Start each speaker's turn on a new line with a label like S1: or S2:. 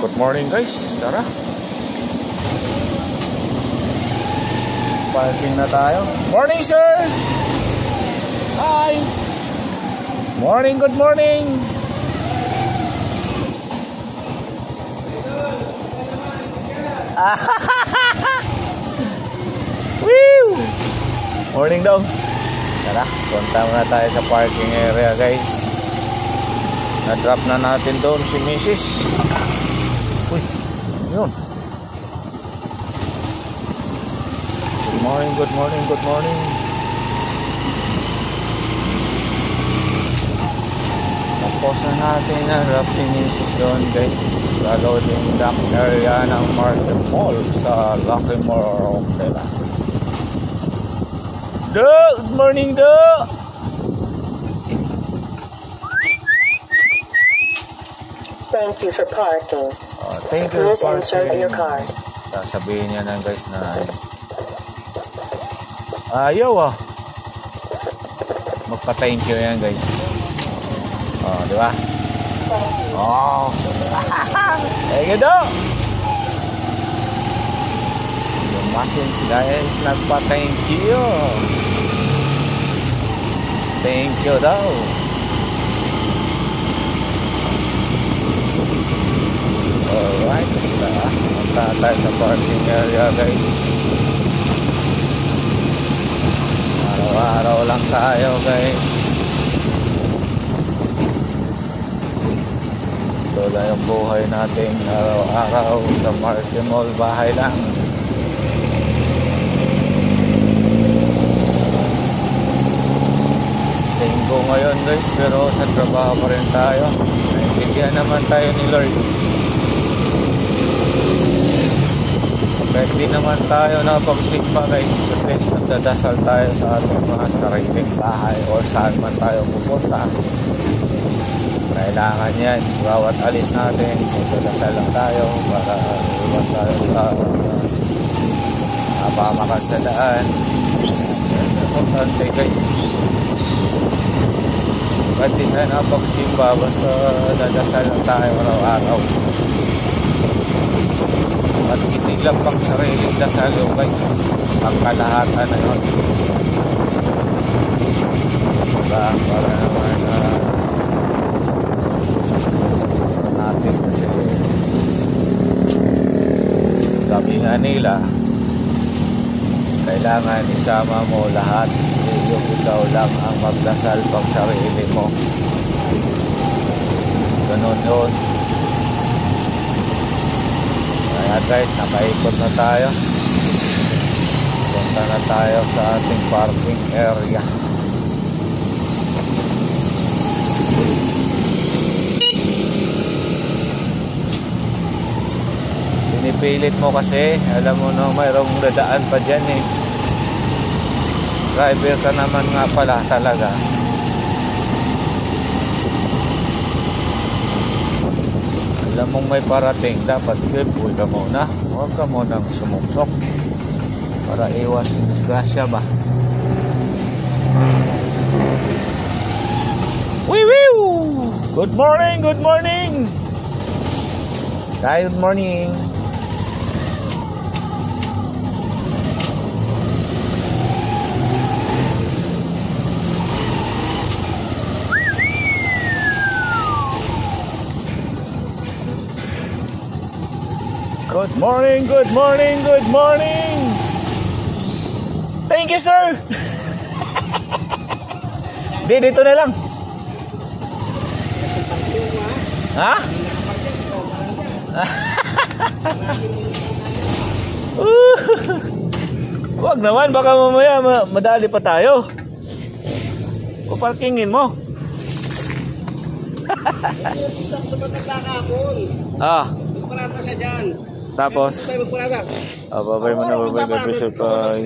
S1: Good morning guys, tara. Parking na tayo. Morning sir! Hi! Morning, good morning! Woo! Morning daw. Tara, punta muna tayo sa parking area guys. Na-drop na natin doon si Mrs. Uy, yun. Good morning, good morning, good morning. Tapos na natin na-drop si Mrs. doon guys sa loading dock area ng Market Mall sa Lucky Mall. Good morning, Do!
S2: Thank you for parking.
S1: Thank you
S2: Please
S1: for
S2: insert
S1: parking.
S2: your card.
S1: Sasabihin niya na guys na ayaw magpa-thank you yan guys. Di ba? Thank you daw. Yung machines guys nagpa-thank you. Thank you daw. Alright, punta tayo sa parking area guys. Araw-araw lang tayo guys. Ito lang yung buhay natin araw-araw sa Market Mall, bahay lang. Linggo ngayon guys, pero sa trabaho pa rin tayo. Naintindihan naman tayo ni Lord. Kahit di naman tayo napagsimba guys, at least nagdadasal tayo sa ating mga sariling bahay o saan man tayo pupunta. Kailangan yan, bawat alis natin, magdadasal lang tayo para iwas tayo sa napamakas sa daan. Importante guys. Kahit di tayo napagsimba, basta dadasal lang tayo araw-araw. At hindi lang pang sariling dasal yung guys, ang kalahatan na yun. Diba? Para naman natin kasi sabi nga nila, kailangan isama mo lahat, yung ikaw lang ang magdasal pang sarili mo. Ganun yun. Kaya guys, nakaikot na tayo. Punta na tayo sa ating parking area. Pinipilit mo kasi, alam mo na mayroong dadaan pa dyan eh. Driver ka naman nga pala talaga. Alam mong may parating, dapat careful ka muna. Huwag ka munang sumuksok para iwas disgrasya ba. Wiwiw! Good morning, good morning! Good morning! Good morning, good morning, good morning. Thank you, sir. Dito na lang. Ha? Wag naman, baka mamaya madali pa tayo. Paparkingin mo.
S3: Parata siya dyan.
S1: Tapos, babay mo na, babay.